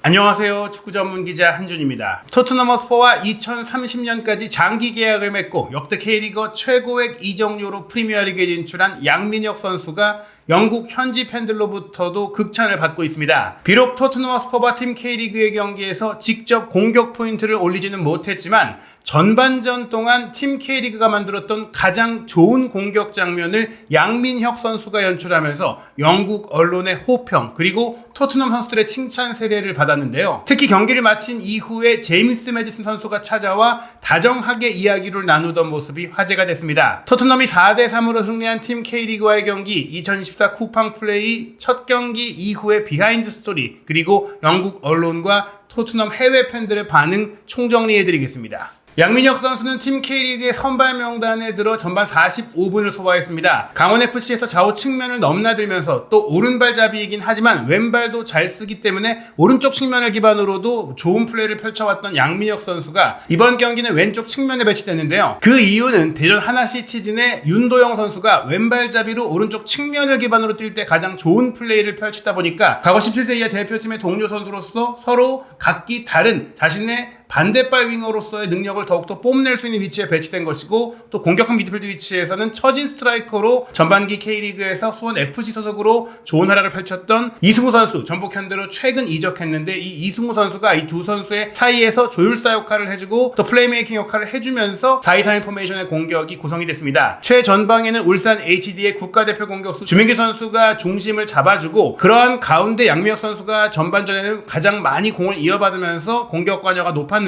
안녕하세요. 축구 전문 기자 한준입니다. 토트넘 허스퍼와 2030년까지 장기 계약을 맺고 역대 K리거 최고액 이적료로 프리미어리그에 진출한 양민혁 선수가 영국 현지 팬들로부터도 극찬을 받고 있습니다. 비록 토트넘 허스퍼와 팀 K리그의 경기에서 직접 공격 포인트를 올리지는 못했지만 전반전 동안 팀 K리그가 만들었던 가장 좋은 공격 장면을 양민혁 선수가 연출하면서 영국 언론의 호평 그리고 토트넘 선수들의 칭찬 세례를 받았는데요. 특히 경기를 마친 이후에 제임스 매디슨 선수가 찾아와 다정하게 이야기를 나누던 모습이 화제가 됐습니다. 토트넘이 4대3으로 승리한 팀 K리그와의 경기, 2024 쿠팡 플레이 첫 경기 이후의 비하인드 스토리, 그리고 영국 언론과 토트넘 해외 팬들의 반응 총정리해드리겠습니다. 양민혁 선수는 팀 K리그의 선발 명단에 들어 전반 45분을 소화했습니다. 강원FC에서 좌우 측면을 넘나들면서 또 오른발잡이이긴 하지만 왼발도 잘 쓰기 때문에 오른쪽 측면을 기반으로도 좋은 플레이를 펼쳐왔던 양민혁 선수가 이번 경기는 왼쪽 측면에 배치됐는데요. 그 이유는 대전 하나시티즌의 윤도영 선수가 왼발잡이로 오른쪽 측면을 기반으로 뛸 때 가장 좋은 플레이를 펼치다 보니까 과거 17세 이하 대표팀의 동료 선수로서 서로 각기 다른 자신의 반대발 윙어로서의 능력을 더욱더 뽐낼 수 있는 위치에 배치된 것이고, 또 공격형 미드필드 위치에서는 처진 스트라이커로 전반기 K리그에서 수원 FC 소속으로 좋은 활약을 펼쳤던 이승우 선수, 전북 현대로 최근 이적했는데 이 이승우 선수가 이 두 선수의 사이에서 조율사 역할을 해주고 또 플레이메이킹 역할을 해주면서 4-2-3-1 포메이션의 공격이 구성이 됐습니다. 최전방에는 울산 HD의 국가대표 공격수 주민규 선수가 중심을 잡아주고, 그러한 가운데 양민혁 선수가 전반전에는 가장 많이 공을 이어받으면서 공격 관여가 높았는데요.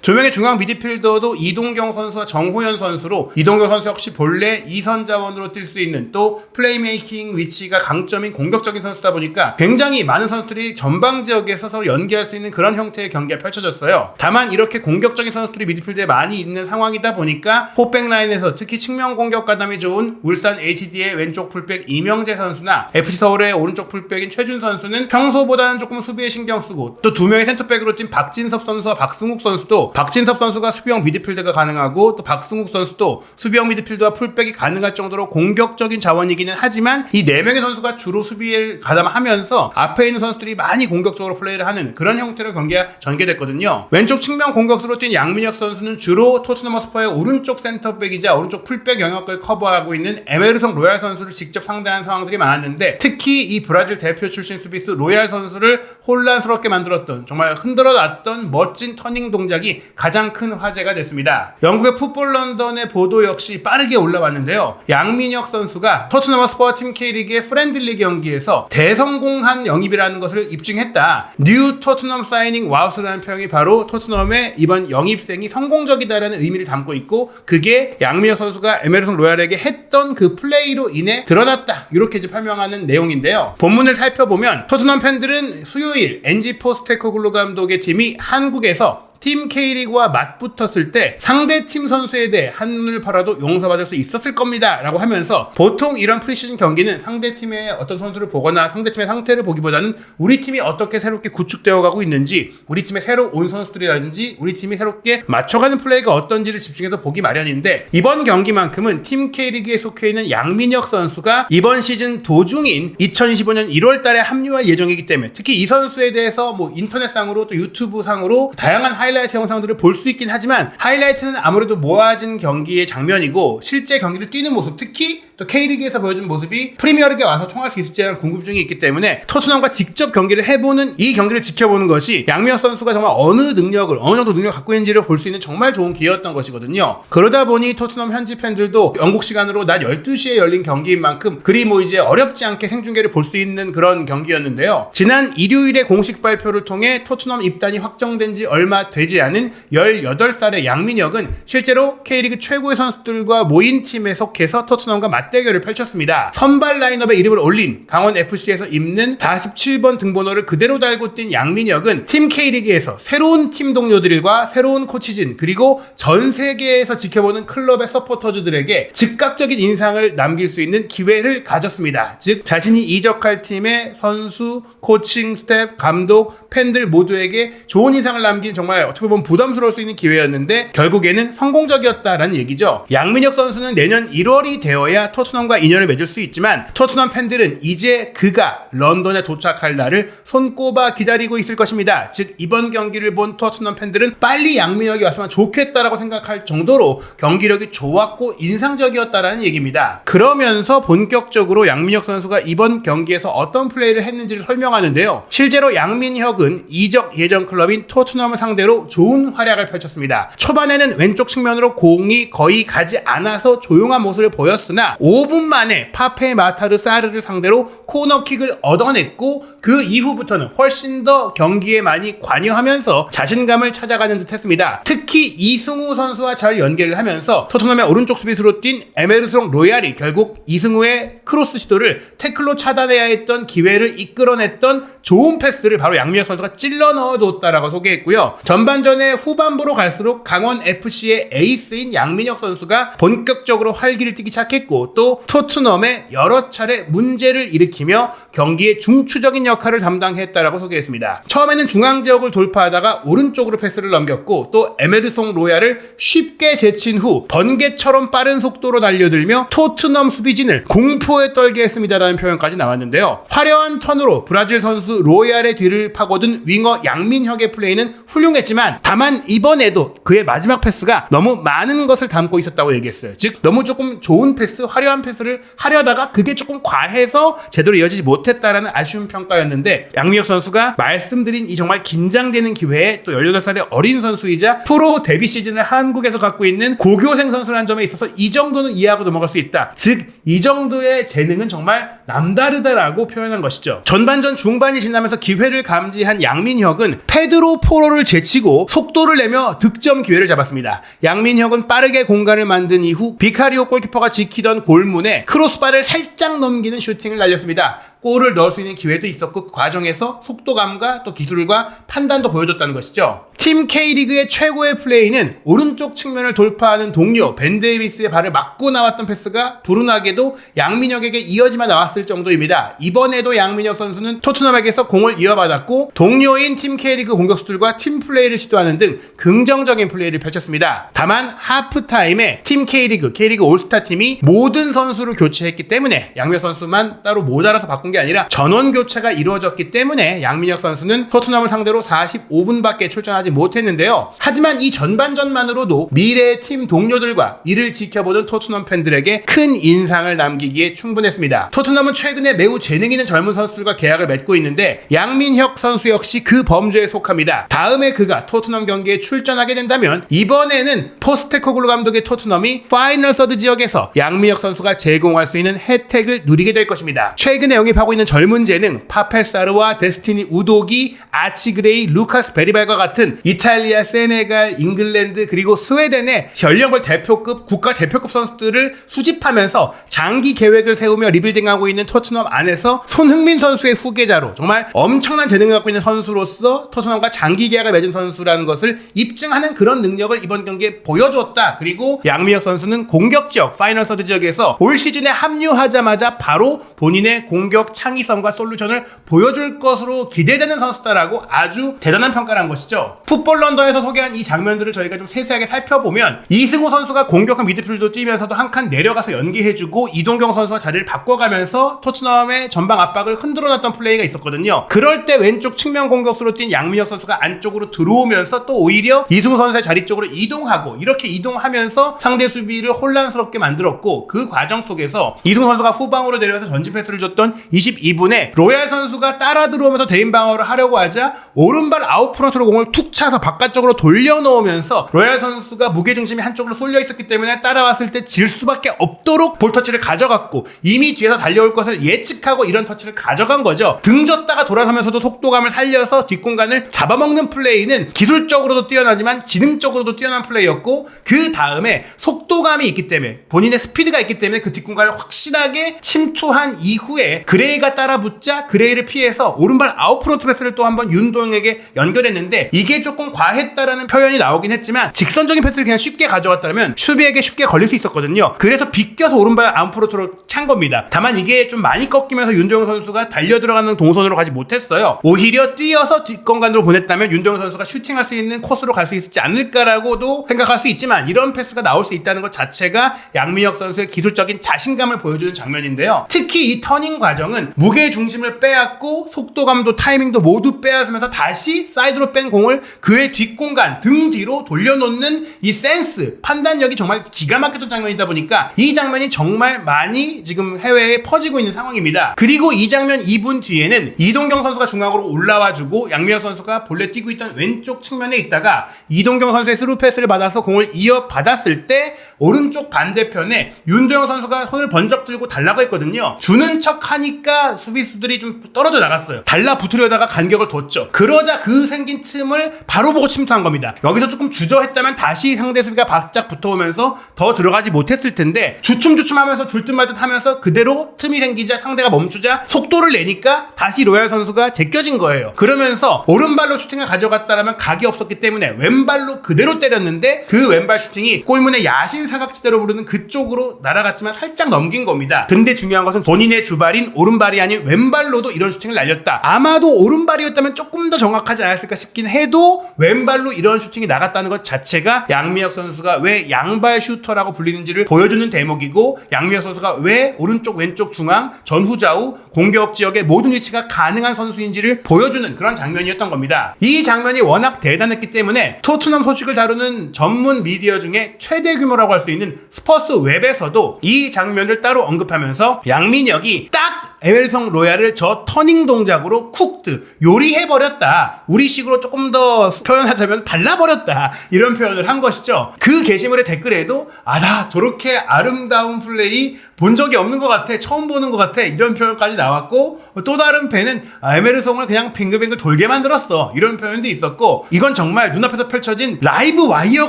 조명의 중앙 미드필더도 이동경 선수와 정호연 선수로, 이동경 선수 역시 본래 2선 자원으로 뛸 수 있는 또 플레이메이킹 위치가 강점인 공격적인 선수다 보니까 굉장히 많은 선수들이 전방 지역에서 서로 연계할 수 있는 그런 형태의 경기가 펼쳐졌어요. 다만 이렇게 공격적인 선수들이 미드필드에 많이 있는 상황이다 보니까 포백 라인에서 특히 측면 공격 가담이 좋은 울산 HD의 왼쪽 풀백 이명재 선수나 FC 서울의 오른쪽 풀백인 최준 선수는 평소보다는 조금 수비에 신경 쓰고, 또 두 명의 센터백으로 뛴 박진섭 선수와 박승욱 선수도, 박진섭 선수가 수비형 미드필드가 가능하고 또 박승욱 선수도 수비형 미드필드와 풀백이 가능할 정도로 공격적인 자원이기는 하지만 이 4명의 선수가 주로 수비를 가담하면서 앞에 있는 선수들이 많이 공격적으로 플레이를 하는 그런 형태로 경기가 전개됐거든요. 왼쪽 측면 공격수로 뛴 양민혁 선수는 주로 토트넘 허스퍼의 오른쪽 센터백이자 오른쪽 풀백 영역을 커버하고 있는 에메르송 로얄 선수를 직접 상대한 상황들이 많았는데, 특히 이 브라질 대표 출신 수비수 로얄 선수를 혼란스럽게 만들었던, 정말 흔들어 놨던 멋진 터닝 동작이 가장 큰 화제가 됐습니다. 영국의 풋볼 런던의 보도 역시 빠르게 올라왔는데요. 양민혁 선수가 토트넘 허스퍼와 팀 K리그의 프렌들리 경기에서 대성공한 영입이라는 것을 입증했다. 뉴 토트넘 사이닝 와우스라는 평이 바로 토트넘의 이번 영입생이 성공적이다라는 의미를 담고 있고, 그게 양민혁 선수가 에메르송 로얄에게 했던 그 플레이로 인해 드러났다, 이렇게 이제 설명하는 내용인데요. 본문을 살펴보면 토트넘 팬들은 수요일 엔지 포스테코글루 감독의 팀이 한국에서 팀 K리그와 맞붙었을 때 상대팀 선수에 대해 한눈을 팔아도 용서받을 수 있었을 겁니다 라고 하면서, 보통 이런 프리시즌 경기는 상대팀의 어떤 선수를 보거나 상대팀의 상태를 보기보다는 우리 팀이 어떻게 새롭게 구축되어 가고 있는지, 우리 팀에 새로 온 선수들이라든지 우리 팀이 새롭게 맞춰가는 플레이가 어떤지를 집중해서 보기 마련인데, 이번 경기만큼은 팀 K리그에 속해 있는 양민혁 선수가 이번 시즌 도중인 2025년 1월 달에 합류할 예정이기 때문에, 특히 이 선수에 대해서 인터넷상으로 또 유튜브상으로 다양한 하이라이트 영상들을 볼 수 있긴 하지만, 하이라이트는 아무래도 모아진 경기의 장면이고 실제 경기를 뛰는 모습, 특히 또 K리그에서 보여준 모습이 프리미어리그에 와서 통할 수 있을지라는 궁금증이 있기 때문에 토트넘과 직접 경기를 해보는, 이 경기를 지켜보는 것이 양민혁 선수가 정말 어느 정도 능력을 갖고 있는지를 볼 수 있는 정말 좋은 기회였던 것이거든요. 그러다 보니 토트넘 현지 팬들도 영국 시간으로 낮 12시에 열린 경기인 만큼 그리 이제 어렵지 않게 생중계를 볼 수 있는 그런 경기였는데요. 지난 일요일에 공식 발표를 통해 토트넘 입단이 확정된 지 얼마 되지 않은 18살의 양민혁은 실제로 K리그 최고의 선수들과 모인 팀에 속해서 토트넘과 맞대결을 펼쳤습니다. 선발 라인업에 이름을 올린 강원FC에서 입는 47번 등번호를 그대로 달고 뛴 양민혁은 팀 K리그에서 새로운 팀 동료들과 새로운 코치진, 그리고 전 세계에서 지켜보는 클럽의 서포터즈들에게 즉각적인 인상을 남길 수 있는 기회를 가졌습니다. 즉 자신이 이적할 팀의 선수, 코칭 스태프, 감독, 팬들 모두에게 좋은 인상을 남긴 정말 어떻게 보면 부담스러울 수 있는 기회였는데 결국에는 성공적이었다라는 얘기죠. 양민혁 선수는 내년 1월이 되어야 토트넘과 인연을 맺을 수 있지만 토트넘 팬들은 이제 그가 런던에 도착할 날을 손꼽아 기다리고 있을 것입니다. 즉 이번 경기를 본 토트넘 팬들은 빨리 양민혁이 왔으면 좋겠다라고 생각할 정도로 경기력이 좋았고 인상적이었다라는 얘기입니다. 그러면서 본격적으로 양민혁 선수가 이번 경기에서 어떤 플레이를 했는지를 설명하는데요. 실제로 양민혁은 이적 예전 클럽인 토트넘을 상대로 좋은 활약을 펼쳤습니다. 초반에는 왼쪽 측면으로 공이 거의 가지 않아서 조용한 모습을 보였으나 5분 만에 파페 마타르 사르를 상대로 코너킥을 얻어냈고 그 이후부터는 훨씬 더 경기에 많이 관여하면서 자신감을 찾아가는 듯 했습니다. 특히 이승우 선수와 잘 연계를 하면서 토트넘의 오른쪽 수비수로 뛴 에메르송 로얄이 결국 이승우의 크로스 시도를 태클로 차단해야 했던 기회를 이끌어냈던 좋은 패스를 바로 양민혁 선수가 찔러 넣어줬다라고 소개했고요. 전반전에 후반부로 갈수록 강원 FC의 에이스인 양민혁 선수가 본격적으로 활기를 띠기 시작했고 또 토트넘에 여러 차례 문제를 일으키며 경기의 중추적인 역할을 담당했다라고 소개했습니다. 처음에는 중앙 지역을 돌파하다가 오른쪽으로 패스를 넘겼고 또 에메르송 로얄을 쉽게 제친 후 번개처럼 빠른 속도로 달려들며 토트넘 수비진을 공포에 떨게 했습니다라는 표현까지 나왔는데요. 화려한 턴으로 브라질 선수 로얄의 뒤를 파고든 윙어 양민혁의 플레이는 훌륭했지만 다만 이번에도 그의 마지막 패스가 너무 많은 것을 담고 있었다고 얘기했어요. 즉 너무 조금 좋은 패스, 화려한 패스를 하려다가 그게 조금 과해서 제대로 이어지지 못했다라는 아쉬운 평가였는데 양민혁 선수가 말씀드린 이 정말 긴장되는 기회에 또 18살의 어린 선수이자 프로 데뷔 시즌을 한국에서 갖고 있는 고교생 선수라는 점에 있어서 이 정도는 이해하고 넘어갈 수 있다. 즉 이 정도의 재능은 정말 남다르다라고 표현한 것이죠. 전반전 중반이 지나면서 기회를 감지한 양민혁은 페드로 포로를 제치고 속도를 내며 득점 기회를 잡았습니다. 양민혁은 빠르게 공간을 만든 이후 비카리오 골키퍼가 지키던 골문에 크로스바를 살짝 넘기는 슈팅을 날렸습니다. 골을 넣을 수 있는 기회도 있었고 그 과정에서 속도감과 또 기술과 판단도 보여줬다는 것이죠. 팀 K리그의 최고의 플레이는 오른쪽 측면을 돌파하는 동료 벤 데이비스의 발을 맞고 나왔던 패스가 불운하게도 양민혁에게 이어지며 나왔을 정도입니다. 이번에도 양민혁 선수는 토트넘에게서 공을 이어받았고 동료인 팀 K리그 공격수들과 팀 플레이를 시도하는 등 긍정적인 플레이를 펼쳤습니다. 다만 하프타임에 팀 K리그 올스타 팀이 모든 선수를 교체했기 때문에 양민혁 선수만 따로 모자라서 바꾼 게 아니라 전원 교체가 이루어졌기 때문에 양민혁 선수는 토트넘을 상대로 45분밖에 출전하지 못했는데요. 하지만 이 전반전만으로도 미래의 팀 동료들과 이를 지켜보는 토트넘 팬들에게 큰 인상을 남기기에 충분했습니다. 토트넘은 최근에 매우 재능 있는 젊은 선수들과 계약을 맺고 있는데 양민혁 선수 역시 그 범주에 속합니다. 다음에 그가 토트넘 경기에 출전하게 된다면 이번에는 포스테코글루 감독의 토트넘이 파이널 서드 지역에서 양민혁 선수가 제공할 수 있는 혜택을 누리게 될 것입니다. 최근에 영입하고 있는 젊은 재능 파페사르와 데스티니 우도기, 아치그레이, 루카스 베리발과 같은 이탈리아, 세네갈, 잉글랜드 그리고 스웨덴의 전력을 대표급, 국가 대표급 선수들을 수집하면서 장기 계획을 세우며 리빌딩하고 있는 토트넘 안에서 손흥민 선수의 후계자로 정말 엄청난 재능을 갖고 있는 선수로서 토트넘과 장기 계약을 맺은 선수라는 것을 입증하는 그런 능력을 이번 경기에 보여줬다. 그리고 양민혁 선수는 공격 지역, 파이널 서드 지역에서 올 시즌에 합류하자마자 바로 본인의 공격 창의성과 솔루션을 보여줄 것으로 기대되는 선수다라고 아주 대단한 평가를 한 것이죠. 풋볼 런던에서 소개한 이 장면들을 저희가 좀 세세하게 살펴보면 이승우 선수가 공격형 미드필더 뛰면서도 한 칸 내려가서 연기해주고 이동경 선수와 자리를 바꿔가면서 토트넘의 전방 압박을 흔들어놨던 플레이가 있었거든요. 그럴 때 왼쪽 측면 공격수로 뛴 양민혁 선수가 안쪽으로 들어오면서 또 오히려 이승우 선수의 자리 쪽으로 이동하고 이렇게 이동하면서 상대 수비를 혼란스럽게 만들었고 그 과정 속에서 이승우 선수가 후방으로 내려와서 전진 패스를 줬던 22분에 로얄 선수가 따라 들어오면서 대인 방어를 하려고 하자 오른발 아웃프런트로 공을 툭 차서 바깥쪽으로 돌려놓으면서 로얄 선수가 무게중심이 한쪽으로 쏠려 있었기 때문에 따라왔을 때 질 수밖에 없도록 볼터치를 가져갔고 이미 뒤에서 달려올 것을 예측하고 이런 터치를 가져간 거죠. 등졌다가 돌아서면서도 속도감을 살려서 뒷공간을 잡아먹는 플레이는 기술적으로도 뛰어나지만 지능적으로도 뛰어난 플레이였고 그 다음에 속도감이 있기 때문에 본인의 스피드가 있기 때문에 그 뒷공간을 확실하게 침투한 이후에 그레이가 따라붙자 그레이를 피해서 오른발 아웃프런트 패스를 또 한번 윤도영에게 연결했는데 이게 이게 조금 과했다라는 표현이 나오긴 했지만 직선적인 패스를 그냥 쉽게 가져갔다면 수비에게 쉽게 걸릴 수 있었거든요. 그래서 비껴서 오른발 아웃프로트로 찬 겁니다. 다만 이게 좀 많이 꺾이면서 윤도영 선수가 달려 들어가는 동선으로 가지 못했어요. 오히려 뛰어서 뒷공간으로 보냈다면 윤도영 선수가 슈팅할 수 있는 코스로 갈 수 있지 않을까라고도 생각할 수 있지만 이런 패스가 나올 수 있다는 것 자체가 양민혁 선수의 기술적인 자신감을 보여주는 장면인데요. 특히 이 터닝 과정은 무게 중심을 빼앗고 속도감도 타이밍도 모두 빼앗으면서 다시 사이드로 뺀 공을 그의 뒷공간 등 뒤로 돌려놓는 이 센스, 판단력이 정말 기가 막혔던 장면이다 보니까 이 장면이 정말 많이 지금 해외에 퍼지고 있는 상황입니다. 그리고 이 장면 2분 뒤에는 이동경 선수가 중앙으로 올라와주고 양민혁 선수가 본래 뛰고 있던 왼쪽 측면에 있다가 이동경 선수의 스루 패스를 받아서 공을 이어받았을 때 오른쪽 반대편에 윤도영 선수가 손을 번쩍 들고 달라고 했거든요. 주는 척 하니까 수비수들이 좀 떨어져 나갔어요. 달라붙으려다가 간격을 뒀죠. 그러자 그 생긴 틈을 바로 보고 침투한 겁니다. 여기서 조금 주저했다면 다시 상대 수비가 바짝 붙어오면서 더 들어가지 못했을 텐데 주춤주춤하면서 줄 듯 말 듯 하면서 그대로 틈이 생기자 상대가 멈추자 속도를 내니까 다시 로얄 선수가 제껴진 거예요. 그러면서 오른발로 슈팅을 가져갔다라면 각이 없었기 때문에 왼발로 그대로 때렸는데 그 왼발 슈팅이 골문의 야신 사각지대로 부르는 그쪽으로 날아갔지만 살짝 넘긴 겁니다. 근데 중요한 것은 본인의 주발인 오른발이 아닌 왼발로도 이런 슈팅을 날렸다. 아마도 오른발이었다면 조금 더 정확하지 않았을까 싶긴 해도 왼발로 이런 슈팅이 나갔다는 것 자체가 양민혁 선수가 왜 양발 슈터라고 불리는지를 보여주는 대목이고 양민혁 선수가 왜 오른쪽 왼쪽 중앙 전후좌우 공격 지역의 모든 위치가 가능한 선수인지를 보여주는 그런 장면이었던 겁니다. 이 장면이 워낙 대단했기 때문에 토트넘 소식을 다루는 전문 미디어 중에 최대 규모라고 할 수 있는 스퍼스 웹에서도 이 장면을 따로 언급하면서 양민혁이 딱 에메르송 로얄을 저 터닝 동작으로 쿡드 요리해버렸다. 우리식으로 조금 더 표현하자면 발라버렸다. 이런 표현을 한 것이죠. 그 게시물의 댓글에도 나 저렇게 아름다운 플레이 본 적이 없는 것 같아. 처음 보는 것 같아. 이런 표현까지 나왔고 또 다른 팬은 에메르송을 그냥 빙글빙글 돌게 만들었어. 이런 표현도 있었고 이건 정말 눈앞에서 펼쳐진 라이브 와이어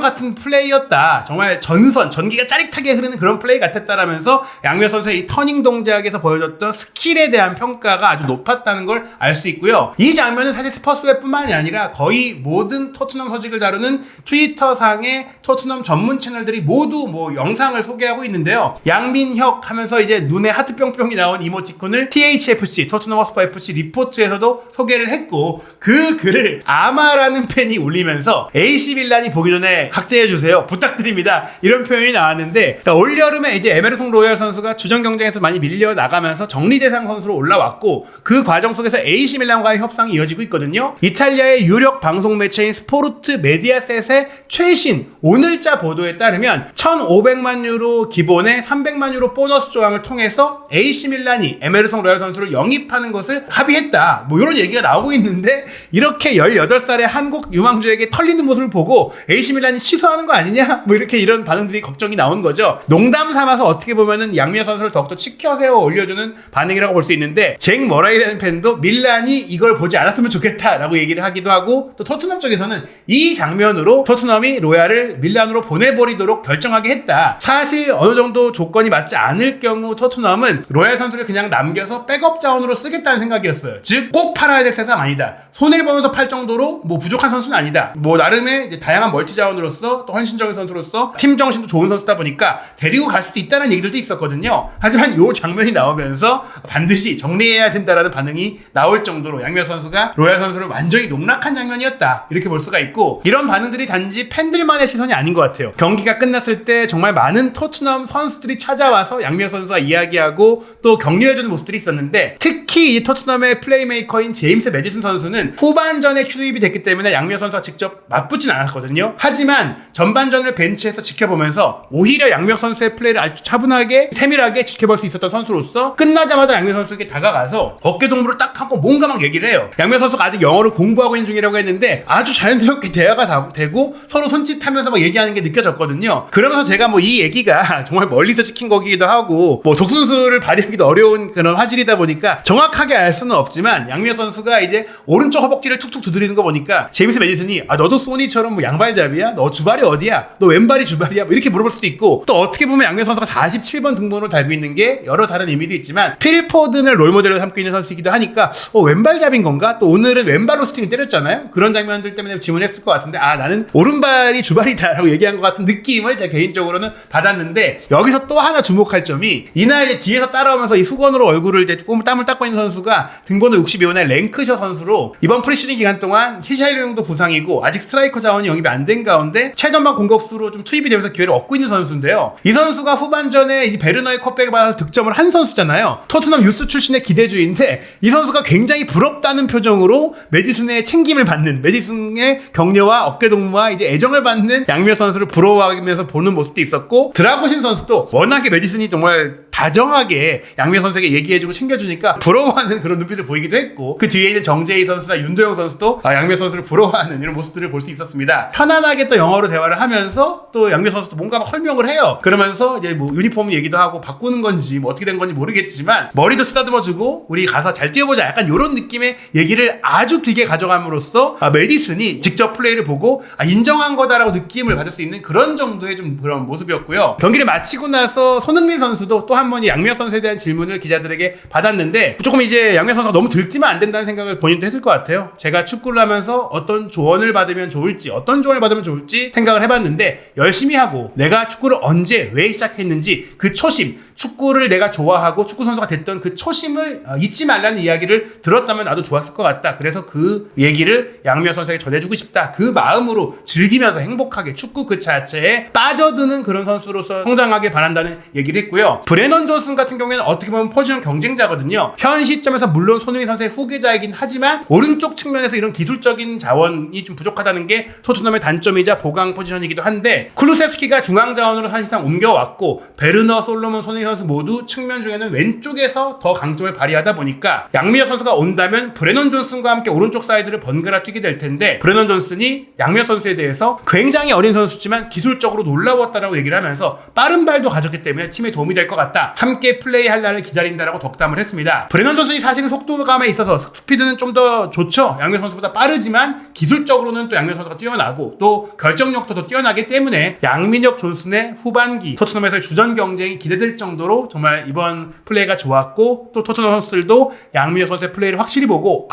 같은 플레이였다. 정말 전기가 짜릿하게 흐르는 그런 플레이 같았다라면서 양민혁 선수의 이 터닝 동작에서 보여줬던 스킬에 대한 평가가 아주 높았다는 걸 알 수 있고요. 이 장면은 사실 스퍼스웹뿐만이 아니라 거의 모든 토트넘 소식을 다루는 트위터상의 토트넘 전문 채널들이 모두 영상을 소개하고 있는데요. 양민혁 하면서 이제 눈에 하트 뿅뿅이 나온 이모티콘을 THFC 토트넘 허스퍼 FC 리포트에서도 소개를 했고 그 글을 아마라는 팬이 올리면서 AC 밀란이 보기 전에 각제해주세요. 부탁드립니다. 이런 표현이 나왔는데 올여름에 이제 에메르송 로얄 선수가 주전 경쟁에서 많이 밀려 나가면서 정리 대상 선수로 올라왔고 그 과정 속에서 AC 밀란과의 협상이 이어지고 있거든요. 이탈리아의 유력 방송 매체인 스포르트 메디아셋의 최신 오늘자 보도에 따르면 1,500만 유로 기본에 300만 유로 보너스 조항을 통해서 AC 밀란이 에메르송 로얄 선수를 영입하는 것을 합의했다. 이런 얘기가 나오고 있는데 이렇게 18살의 한국 유망주에게 털리는 모습을 보고 AC 밀란이 취소하는 거 아니냐? 이런 반응들이 걱정이 나온 거죠. 농담 삼아서 어떻게 보면은 양민혁 선수를 더욱더 치켜세워 올려주는 반응이라고 볼 수 있는데 잭 머라이라는 팬도 밀란이 이걸 보지 않았으면 좋겠다라고 얘기를 하기도 하고 또 토트넘 쪽에서는 이 장면으로 토트넘이 로얄을 밀란으로 보내버리도록 결정하게 했다. 사실 어느 정도 조건이 맞지 않을 경우 토트넘은 로얄 선수를 그냥 남겨서 백업 자원으로 쓰겠다는 생각이었어요. 즉 꼭 팔아야 될 세상 아니다. 손해보면서 팔 정도로 부족한 선수는 아니다. 나름의 이제 다양한 멀티 자원으로서 또 헌신적인 선수로서 팀 정신도 좋은 선수다 보니까 데리고 갈 수도 있다는 얘기들도 있었거든요. 하지만 이 장면이 나오면서 반드시 정리해야 된다라는 반응이 나올 정도로 양민혁 선수가 로얄 선수를 완전히 농락한 장면이었다. 이렇게 볼 수가 있고 이런 반응들이 단지 팬들만의 시선이 아닌 것 같아요. 경기가 끝났을 때 정말 많은 토트넘 선수들이 찾아와서 양민혁 선수와 이야기하고 또 격려해주는 모습들이 있었는데 특히 이 토트넘의 플레이메이커인 제임스 매디슨 선수는 후반전에 투입이 됐기 때문에 양민혁 선수와 직접 맞붙진 않았거든요. 하지만 전반전을 벤치에서 지켜보면서 오히려 양민혁 선수의 플레이를 아주 차분하게 세밀하게 지켜볼 수 있었던 선수로서 끝나자마자 양민혁 선수에게 다가가서 어깨 동무를 딱 하고 뭔가 막 얘기를 해요. 양민혁 선수가 아직 영어를 공부하고 있는 중이라고 했는데 아주 자연스럽게 대화가 되고 서로 손짓하면서 막 얘기하는 게 느껴졌거든요. 그러면서 제가 이 얘기가 정말 멀리서 찍힌 거기도 하고 적순수를 발휘하기도 어려운 그런 화질이다 보니까 정확하게 알 수는 없지만 양민혁 선수가 이제 오른쪽 허벅지를 툭툭 두드리는 거 보니까 제임스 매디슨이 너도 소니처럼 양발잡이야? 너 주발이 어디야? 너 왼발이 주발이야? 이렇게 물어볼 수도 있고 또 어떻게 보면 양민혁 선수가 47번 등번호를 달고 있는 게 여러 다른 의미도 있지만 필 트래포든을 롤모델로 삼고 있는 선수이기도 하니까 왼발잡인 건가? 또 오늘은 왼발로 스팅을 때렸잖아요. 그런 장면들 때문에 질문했을 것 같은데 나는 오른발이 주발이다라고 얘기한 것 같은 느낌을 제 개인적으로는 받았는데, 여기서 또 하나 주목할 점이 이날 이제 뒤에서 따라오면서 이 수건으로 얼굴을 이제 땀을 닦고 있는 선수가 등번호 62번의 랭크셔 선수로, 이번 프리시즌 기간 동안 히샤일용도 부상이고 아직 스트라이커 자원이 영입이 안 된 가운데 최전방 공격수로 좀 투입이 되면서 기회를 얻고 있는 선수인데요. 이 선수가 후반전에 이 베르너의 컵백을 받아서 득점을 한 선수잖아요. 토트넘 유스 출신의 기대주인데 이 선수가 굉장히 부럽다는 표정으로 메디슨의 챙김을 받는, 메디슨의 격려와 어깨동무와 이제 애정을 받는 양미혁 선수를 부러워하면서 보는 모습도 있었고, 드라고신 선수도 워낙에 메디슨이 정말 다정하게 양미혁 선수에게 얘기해주고 챙겨주니까 부러워하는 그런 눈빛을 보이기도 했고, 그 뒤에 있는 정재희 선수나 윤도영 선수도 양미혁 선수를 부러워하는 이런 모습들을 볼 수 있었습니다. 편안하게 또 영어로 대화를 하면서 또 양미혁 선수도 뭔가 막 설명을 해요. 그러면서 이제 뭐 유니폼 얘기도 하고 바꾸는 건지 뭐 어떻게 된 건지 모르겠지만 머리도 쓰다듬어주고 우리 가서 잘 뛰어보자, 약간 이런 느낌의 얘기를 아주 길게 가져감으로써 메디슨이 직접 플레이를 보고 인정한 거다라고 느낌을 받을 수 있는 그런 정도의 좀 그런 모습이었고요. 경기를 마치고 나서 손흥민 선수도 또 한 번 양미혁 선수에 대한 질문을 기자들에게 받았는데, 조금 이제 양미혁 선수가 너무 들뜨면 안 된다는 생각을 본인도 했을 것 같아요. 제가 축구를 하면서 어떤 조언을 받으면 좋을지, 어떤 조언을 받으면 좋을지 생각을 해봤는데, 열심히 하고 내가 축구를 언제 왜 시작했는지 그 초심, 축구를 내가 좋아하고 축구 선수가 됐던 그 초심을 잊지 말라는 이야기를 들었다면 나도 좋았을 것 같다. 그래서 그 얘기를 양미혁 선수에게 전해주고 싶다. 그 마음으로 즐기면서 행복하게 축구 그 자체에 빠져드는 그런 선수로서 성장하길 바란다는 얘기를 했고요. 브레넌 존슨 같은 경우에는 어떻게 보면 포지션 경쟁자거든요. 현 시점에서 물론 손흥민 선수의 후계자이긴 하지만 오른쪽 측면에서 이런 기술적인 자원이 좀 부족하다는 게 토트넘의 단점이자 보강 포지션이기도 한데, 클루셉스키가 중앙 자원으로 사실상 옮겨왔고 베르너, 솔로몬, 손흥민 선수 모두 측면 중에는 왼쪽에서 더 강점을 발휘하다 보니까 양미혁 선수가 온다면 브레넌 존슨과 함께 오른쪽 사이드를 번갈아 뛰게 될 텐데, 브레넌 존슨이 양미혁 선수에 대해서 굉장히 어린 선수지만 기술적으로 놀라웠다라고 얘기를 하면서 빠른 발도 가졌기 때문에 팀에 도움이 될 것 같다. 함께 플레이할 날을 기다린다라고 덕담을 했습니다. 브레넌 존슨이 사실은 속도감에 있어서 스피드는 좀 더 좋죠. 양미혁 선수보다 빠르지만 기술적으로는 또 양미혁 선수가 뛰어나고 또 결정력도 더 뛰어나기 때문에 양민혁 존슨의 후반기 토트넘에서의 주전 경쟁이 기대될 정도로 정말 이번 플레이가 좋았고, 또 토트넘 선수들도 양민혁 선수의 플레이를 확실히 보고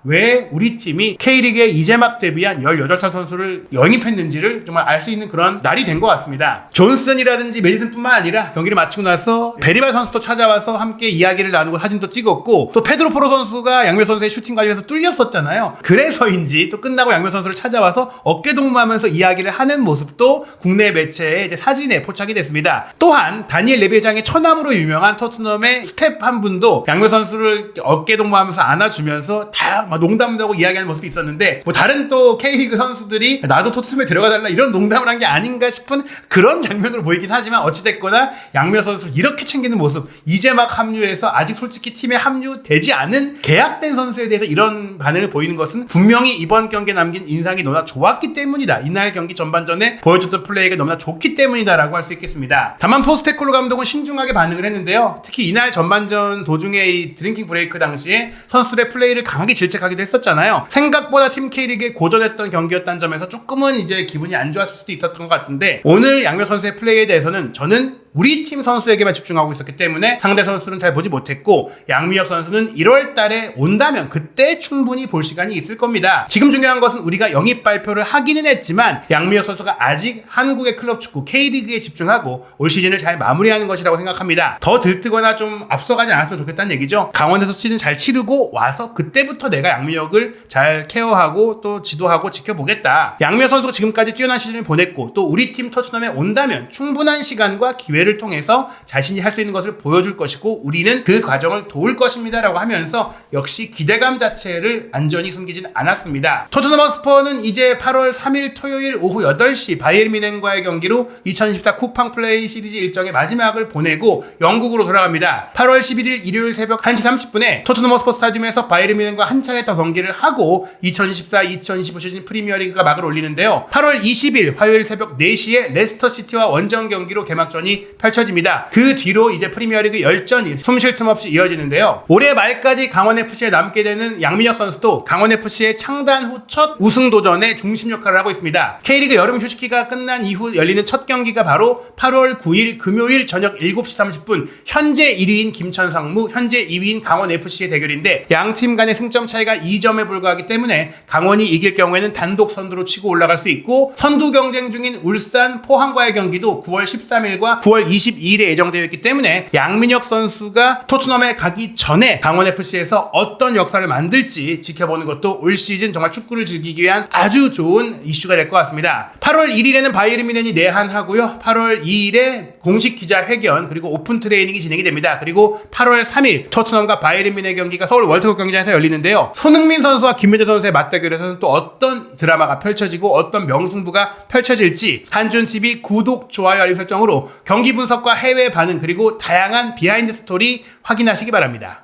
왜 우리 팀이 K리그에 이제 막 데뷔한 18살 선수를 영입했는지를 정말 알 수 있는 그런 날이 된 것 같습니다. 존슨이라든지 메디슨뿐만 아니라 경기를 마치고 나서 베리발 선수도 찾아와서 함께 이야기를 나누고 사진도 찍었고, 또 페드로 포로 선수가 양미혁 선수의 슈팅 관련해서 뚫렸었잖아요. 그래서인지 또 끝나고 양미혁 선수를 찾아와서 어깨동무하면서 이야기를 하는 모습도 국내 매체의 이제 사진에 포착이 됐습니다. 또한 다니엘 레비 회장의 처남으로 유명한 토트넘의 스텝 한 분도 양미혁 선수를 어깨동무하면서 안아주면서 다 농담도 하고 이야기하는 모습이 있었는데, 뭐 다른 또 K리그 선수들이 나도 토트넘에 데려가달라 이런 농담을 한 게 아닌가 싶은 그런 장면으로 보이긴 하지만, 어찌됐거나 양미혁 선수를 이렇게 챙기는 모습, 이제 막 합류해서 아직 솔직히 팀에 합류되지 않은 계약된 선수에 대해서 이런 반응을 보이는 것은 분명히 이번 경기에 남긴 인상이 너무나 좋았기 때문이다. 이날 경기 전반전에 보여줬던 플레이가 너무나 좋기 때문이다라고 할 수 있겠습니다. 다만 포스테콜로 감독은 신중하게 반응을 했는데요. 특히 이날 전반전 도중에 이 드링킹 브레이크 당시에 선수들의 플레이를 강하게 질책하기도 했었잖아요. 생각보다 팀 K리그에 고전했던 경기였다는 점에서 조금은 이제 기분이 안 좋았을 수도 있었던 것 같은데, 오늘 양미혁 선수의 플레이에 대해서는 저는 우리 팀 선수에게만 집중하고 있었기 때문에 상대 선수는 잘 보지 못했고, 양미혁 선수는 1월 달에 온다면 그때 충분히 볼 시간이 있을 겁니다. 지금 중요한 것은 우리가 영입 발표를 하기는 했지만 양미혁 선수가 아직 한국의 클럽 축구 K리그에 집중하고 올 시즌을 잘 마무리하는 것이라고 생각합니다. 더 들뜨거나 좀 앞서가지 않았으면 좋겠다는 얘기죠. 강원에서 시즌 잘 치르고 와서 그때부터 내가 양미혁을 잘 케어하고 또 지도하고 지켜보겠다. 양미혁 선수가 지금까지 뛰어난 시즌을 보냈고, 또 우리 팀 토트넘에 온다면 충분한 시간과 기회를 통해서 자신이 할 수 있는 것을 보여줄 것이고 우리는 그 과정을 도울 것입니다 라고 하면서 역시 기대감 자체를 안전히 숨기진 않았습니다. 토트넘 허스퍼는 이제 8월 3일 토요일 오후 8시 바이에른 뮌헨과의 경기로 2024 쿠팡 플레이 시리즈 일정의 마지막을 보내고 영국으로 돌아갑니다. 8월 11일 일요일 새벽 1시 30분에 토트넘 허스퍼 스타디움에서 바이에른 뮌헨과 한 차례 더 경기를 하고 2024-2025 시즌 프리미어리그가 막을 올리는데요. 8월 20일 화요일 새벽 4시에 레스터 시티와 원정 경기로 개막전이 펼쳐집니다. 그 뒤로 이제 프리미어리그 열전이 숨쉴 틈 없이 이어지는데요. 올해 말까지 강원FC에 남게 되는 양민혁 선수도 강원FC의 창단 후 첫 우승 도전에 중심 역할을 하고 있습니다. K리그 여름 휴식기가 끝난 이후 열리는 첫 경기가 바로 8월 9일 금요일 저녁 7시 30분 현재 1위인 김천상무, 현재 2위인 강원FC의 대결인데 양 팀 간의 승점 차이가 2점에 불과하기 때문에 강원이 이길 경우에는 단독 선두로 치고 올라갈 수 있고 선두 경쟁 중인 울산, 포항과의 경기도 9월 13일과 9월 22일에 예정되어 있기 때문에 양민혁 선수가 토트넘에 가기 전에 강원FC에서 어떤 역사를 만들지 지켜보는 것도 올 시즌 정말 축구를 즐기기 위한 아주 좋은 이슈가 될 것 같습니다. 8월 1일에는 바이에른 뮌헨이 내한하고요. 8월 2일에 공식 기자회견 그리고 오픈 트레이닝이 진행이 됩니다. 그리고 8월 3일 토트넘과 바이에른 뮌헨 경기가 서울 월드컵 경기장에서 열리는데요. 손흥민 선수와 김민재 선수의 맞대결에서는 또 어떤 드라마가 펼쳐지고 어떤 명승부가 펼쳐질지 한준TV 구독, 좋아요, 알림 설정으로 경기 분석과 해외 반응 그리고 다양한 비하인드 스토리 확인하시기 바랍니다.